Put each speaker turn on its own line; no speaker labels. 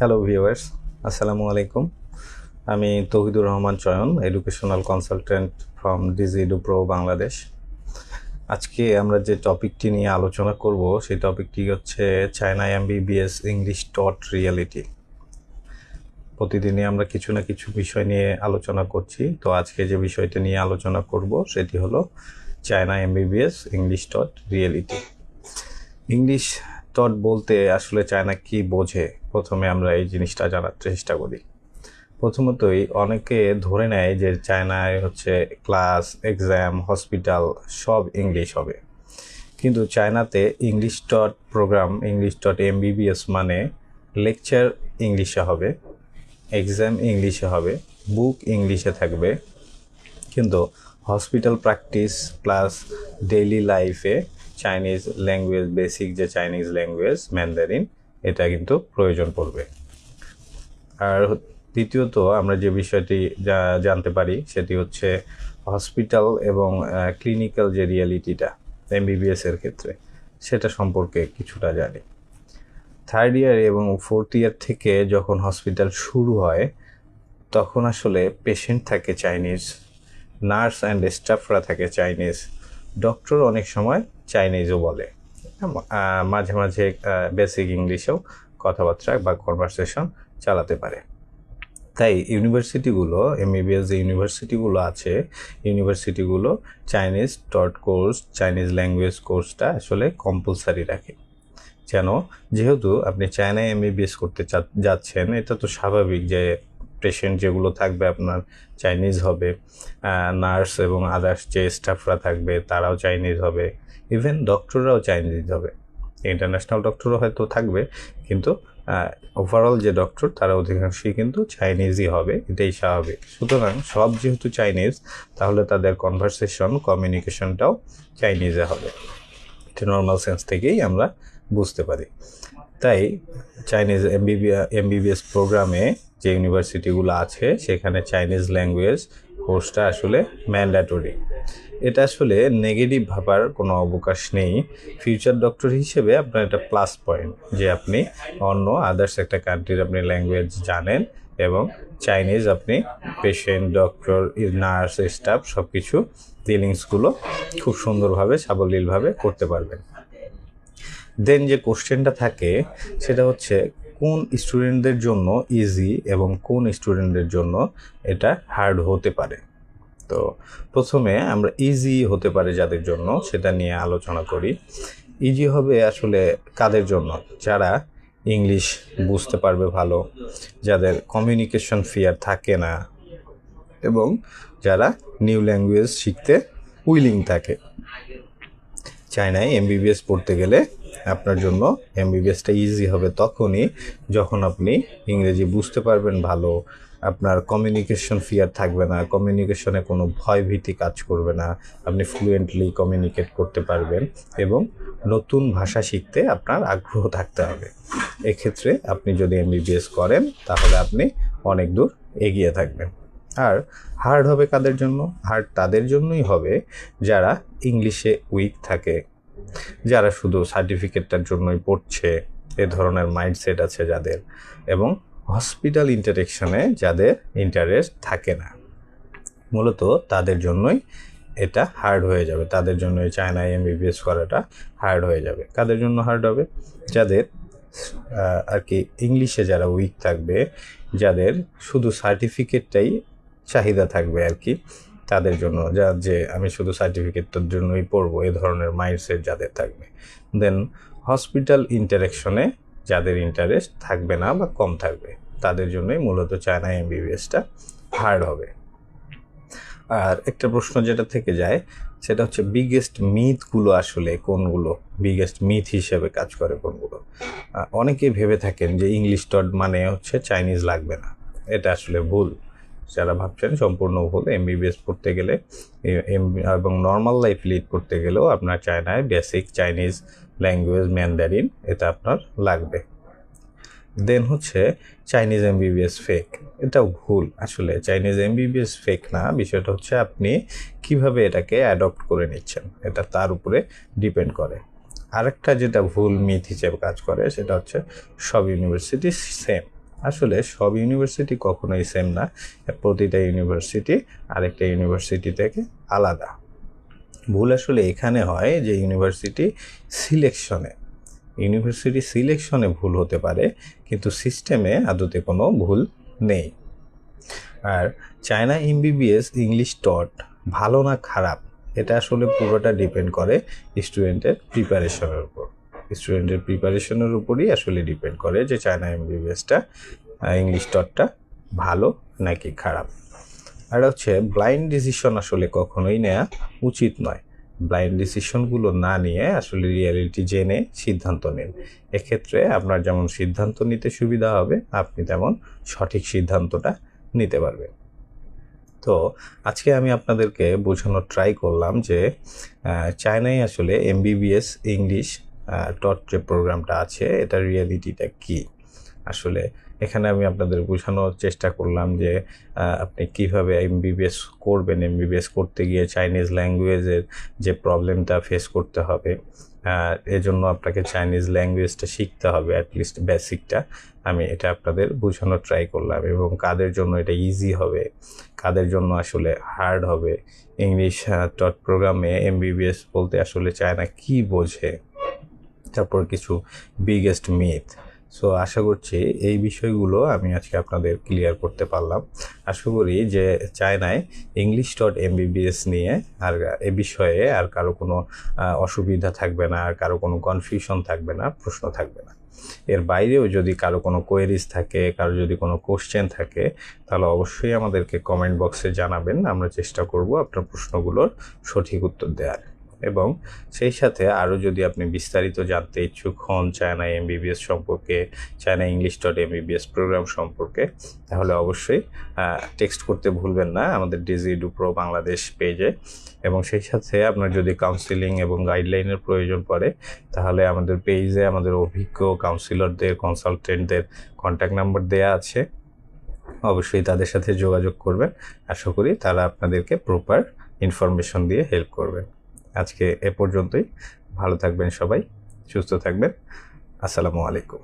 Hello viewers, আসসালামু আলাইকুম। আমি Touhidur Rahman Chayan, educational consultant from DigiEdu Pro Bangladesh. আজকে আমরা যে টপিকটি নিয়ে আলোচনা করব সেই টপিকটি হচ্ছে চায়না এমবিবিএস ইংলিশ টট রিয়েলিটি। প্রতিদিনই আমরা কিছু না কিছু বিষয় নিয়ে আলোচনা করছি, তো আজকে যে বিষয়টা নিয়ে আলোচনা করব সেটি হলো চায়না এমবিবিএস ইংলিশ টট রিয়েলিটি। ইংলিশ টট বলতে আসলে চায়না কি বোঝে, প্রথমে আমরা এই জিনিসটা জানার চেষ্টা করি। প্রথমতই অনেকে ধরে নেয় যে চায়নায় হচ্ছে ক্লাস, এক্সাম, হসপিটাল সব ইংলিশ হবে, কিন্তু চায়নাতে ইংলিশ টট প্রোগ্রাম, ইংলিশ টট এমবিবিএস মানে লেকচার ইংলিশে হবে, এক্সাম ইংলিশে হবে, বুক ইংলিশে থাকবে, কিন্তু হসপিটাল প্র্যাকটিস প্লাস ডেইলি লাইফে চাইনিজ ল্যাঙ্গুয়েজ, বেসিক যে চাইনিজ ল্যাঙ্গুয়েজ ম্যান্ডারিন, এটা কিন্তু প্রয়োজন পড়বে। আর দ্বিতীয়ত আমরা যে বিষয়টি জানতে পারি সেটি হচ্ছে হসপিটাল এবং ক্লিনিক্যাল যে রিয়ালিটিটা এমবিবিএস এর ক্ষেত্রে, সেটা সম্পর্কে কিছুটা জানি। থার্ড ইয়ার এবং ফোর্থ ইয়ার থেকে যখন হসপিটাল শুরু হয় তখন আসলে পেশেন্ট থাকে চাইনিজ, নার্স অ্যান্ড স্টাফরা থাকে চাইনিজ, ডক্টর অনেক সময় চাইনিজও বলে, মাঝে মাঝে বেসিক ইংলিশেও কথাবার্তা বা কনভারসেশন চালাতে পারে। তাই ইউনিভার্সিটিগুলো, এমবিবিএস যে ইউনিভার্সিটিগুলো আছে, ইউনিভার্সিটিগুলো চাইনিজ টট কোর্স, চাইনিজ ল্যাঙ্গুয়েজ কোর্সটা আসলে কম্পালসারি রাখে, যেহেতু আপনি চায়নায় এমবিবিএস করতে যাচ্ছেন, এটা তো স্বাভাবিক যে পেশেন্ট যেগুলো থাকবে আপনার চাইনিজ হবে, নার্স এবং আদার্স যে স্টাফরা থাকবে তারাও চাইনিজ হবে, ইভেন ডক্টররাও চাইনিজ হবে। ইন্টারন্যাশনাল ডক্টরও হয়তো থাকবে, কিন্তু ওভারঅল যে ডক্টর তারা অধিকাংশই কিন্তু চাইনিজই হবে, এটাই স্বাভাবিক। সুতরাং সব যেহেতু চাইনিজ, তাহলে তাদের কনভারসেশন, কমিউনিকেশনটাও চাইনিজে হবে, এটা নর্মাল সেন্স থেকেই আমরা বুঝতে পারি। তাই চাইনিজ এমবিবিএস প্রোগ্রামে যে ইউনিভার্সিটিগুলো আছে সেখানে চাইনিজ ল্যাঙ্গুয়েজ কোর্সটা আসলে ম্যান্ডেটরি। এটা আসলে নেগেটিভ ভাবার কোনো অবকাশ নেই। ফিউচার ডক্টর হিসেবে আপনার এটা প্লাস পয়েন্ট যে আপনি অন্য আদার্স একটা কান্ট্রির আপনি ল্যাঙ্গুয়েজ জানেন এবং চাইনিজ আপনি পেশেন্ট, ডক্টর, নার্স, স্টাফ সব কিছু ডিলিংসগুলো খুব সুন্দরভাবে, সাবলীলভাবে করতে পারবেন। দেন যে কোশ্চেনটা থাকে সেটা হচ্ছে কোন স্টুডেন্টদের জন্য ইজি এবং কোন স্টুডেন্টদের জন্য এটা হার্ড হতে পারে। তো প্রথমে আমরা ইজি হতে পারে যাদের জন্য সেটা নিয়ে আলোচনা করি। ইজি হবে আসলে কাদের জন্য? যারা ইংলিশ বুঝতে পারবে ভালো, যাদের কমিউনিকেশন ফিয়ার থাকে না এবং যারা নিউ ল্যাঙ্গুয়েজ শিখতে উইলিং থাকে। চায়নায় এমবিবিএস পড়তে গেলে আপনার জন্য এমবিবিএসটা ইজি হবে তখনই যখন আপনি ইংরেজি বুঝতে পারবেন ভালো, আপনার কমিউনিকেশন ফিয়ার থাকবে না, কমিউনিকেশনে কোনো ভয় ভীতি কাজ করবে না, আপনি ফ্লুয়েন্টলি কমিউনিকেট করতে পারবেন এবং নতুন ভাষা শিখতে আপনার আগ্রহ থাকতে হবে। এক্ষেত্রে আপনি যদি এমবিবিএস করেন তাহলে আপনি অনেক দূর এগিয়ে থাকবেন। আর হার্ড হবে কাদের জন্য? হার্ড তাদের জন্যই হবে যারা ইংলিশে উইক থাকে, যারা শুধু সার্টিফিকেটটার জন্যই পড়ছে, এ ধরনের মাইন্ডসেট আছে যাদের, এবং হসপিটাল ইন্টারেকশনে যাদের ইন্টারেস্ট থাকে না, মূলত তাদের জন্যই এটা হার্ড হয়ে যাবে। তাদের জন্যই চায়নায় এমবিবিএস করাটা হার্ড হয়ে যাবে। কাদের জন্য হার্ড হবে? যাদের আর কি ইংলিশে যারা উইক থাকবে, যাদের শুধু সার্টিফিকেটটাই চাহিদা থাকবে আর কি, তাদের জন্য, যে আমি শুধু সার্টিফিকেটটার জন্যই পড়বো, এ ধরনের মাইন্ডসেট যাদের থাকবে। দেন হসপিটাল ইন্টারেকশনে যাদের ইন্টারেস্ট থাকবে না বা কম থাকবে, তাদের জন্যই মূলত চায়না এমবিবিএসটা হার্ড হবে। আর একটা প্রশ্ন যেটা থেকে যায় সেটা হচ্ছে বিগেস্ট মিথগুলো আসলে কোনগুলো, বিগেস্ট মিথ হিসেবে কাজ করে কোনগুলো। অনেকেই ভেবে থাকেন যে ইংলিশ টট মানে হচ্ছে চাইনিজ লাগবে না, এটা আসলে ভুল। যারা ভাবছেন সম্পূর্ণ ভুল। এমবিবিএস পড়তে গেলে এবং নর্মাল লাইফ লিড করতে গেলেও আপনার চায়নায় বেসিক চাইনিজ ল্যাঙ্গুয়েজ ম্যান্ডারিন এটা আপনার লাগবে। দেন হচ্ছে চাইনিজ এমবিবিএস ফেক, এটাও ভুল। আসলে চাইনিজ এমবিবিএস ফেক না, বিষয়টা হচ্ছে আপনি কিভাবে এটাকে অ্যাডপ্ট করে নিচ্ছেন, এটা তার উপরে ডিপেন্ড করে। আরেকটা যেটা ভুল মিথ হিসেবে কাজ করে সেটা হচ্ছে সব ইউনিভার্সিটি সেম, আসলে সব ইউনিভার্সিটি কখনোই সেম না, প্রতিটা ইউনিভার্সিটি আরেকটা ইউনিভার্সিটি থেকে আলাদা। ভুল আসলে এখানে হয় যে ইউনিভার্সিটি সিলেকশনে ভুল হতে পারে, কিন্তু সিস্টেমে আদতে কোনো ভুল নেই। আর চায়না এমবিবিএস ইংলিশ টট ভালো না খারাপ, এটা আসলে পুরোটা ডিপেন্ড করে স্টুডেন্টের প্রিপারেশনের উপরই আসলে ডিপেন্ড করে যে চায়না এমবিবিএসটা ইংলিশ টটটা ভালো নাকি খারাপ। আর হচ্ছে ব্লাইন্ড ডিসিশন আসলে কখনোই নেওয়া উচিত নয়। ব্লাইন্ড ডিসিশনগুলো না নিয়ে আসলে রিয়ালিটি জেনে সিদ্ধান্ত নিন। এক্ষেত্রে আপনার যেমন সিদ্ধান্ত নিতে সুবিধা হবে, আপনি তেমন সঠিক সিদ্ধান্তটা নিতে পারবেন। তো আজকে আমি আপনাদেরকে বোঝানোর ট্রাই করলাম যে চায়নায় আসলে এমবিবিএস ইংলিশ টট যে প্রোগ্রামটা আছে এটার রিয়ালিটিটা কী। আসলে এখানে আমি আপনাদের বোঝানোর চেষ্টা করলাম যে আপনি কিভাবে এমবিবিএস করবেন, এমবিবিএস করতে গিয়ে চাইনিজ ল্যাঙ্গুয়েজের যে প্রবলেমটা ফেস করতে হবে, এজন্য আপনাকে চাইনিজ ল্যাঙ্গুয়েজটা শিখতে হবে, অ্যাটলিস্ট বেসিকটা। আমি এটা আপনাদের বোঝানোর ট্রাই করলাম, এবং কাদের জন্য এটা ইজি হবে, কাদের জন্য আসলে হার্ড হবে। ইংলিশ টট প্রোগ্রামে এমবিবিএস বলতে আসলে চায়না কি বোঝে, তারপর কিছু বিগেস্ট মিথ। সো আশা করছি এই বিষয়গুলো আমি আজকে আপনাদের ক্লিয়ার করতে পারলাম। আশা করি যে চায়নায় ইংলিশ ডট এমবিবিএস নিয়ে আর এ বিষয়ে আর কারো কোনো অসুবিধা থাকবে না, আর কারো কোনো কনফিউশন থাকবে না, প্রশ্ন থাকবে না। এর বাইরেও যদি কারো কোনো কোয়েরিজ থাকে, কারো যদি কোনো কোশ্চেন থাকে, তাহলে অবশ্যই আমাদেরকে কমেন্ট বক্সে জানাবেন। আমরা চেষ্টা করব আপনার প্রশ্নগুলোর সঠিক উত্তর দেওয়ার। এবং সেই সাথে আরও যদি আপনি বিস্তারিত জানতে ইচ্ছুক হন চায়না এমবিবিএস সম্পর্কে, China English dot MBBS program সম্পর্কে, তাহলে অবশ্যই টেক্সট করতে ভুলবেন না আমাদের ডিজিএডু প্রো বাংলাদেশ পেজে। এবং সেই সাথে আপনার যদি কাউন্সিলিং এবং গাইডলাইনের প্রয়োজন পড়ে, তাহলে আমাদের পেজে আমাদের অভিজ্ঞ কাউন্সিলরদের, কনসালটেন্টদের কন্ট্যাক্ট নাম্বার দেওয়া আছে, অবশ্যই তাদের সাথে যোগাযোগ করবেন। আশা করি তারা আপনাদেরকে প্রপার ইনফরমেশন দিয়ে হেল্প করবেন। আজকে এ পর্যন্তই। ভালো থাকবেন সবাই, সুস্থ থাকবেন। আসসালামু আলাইকুম।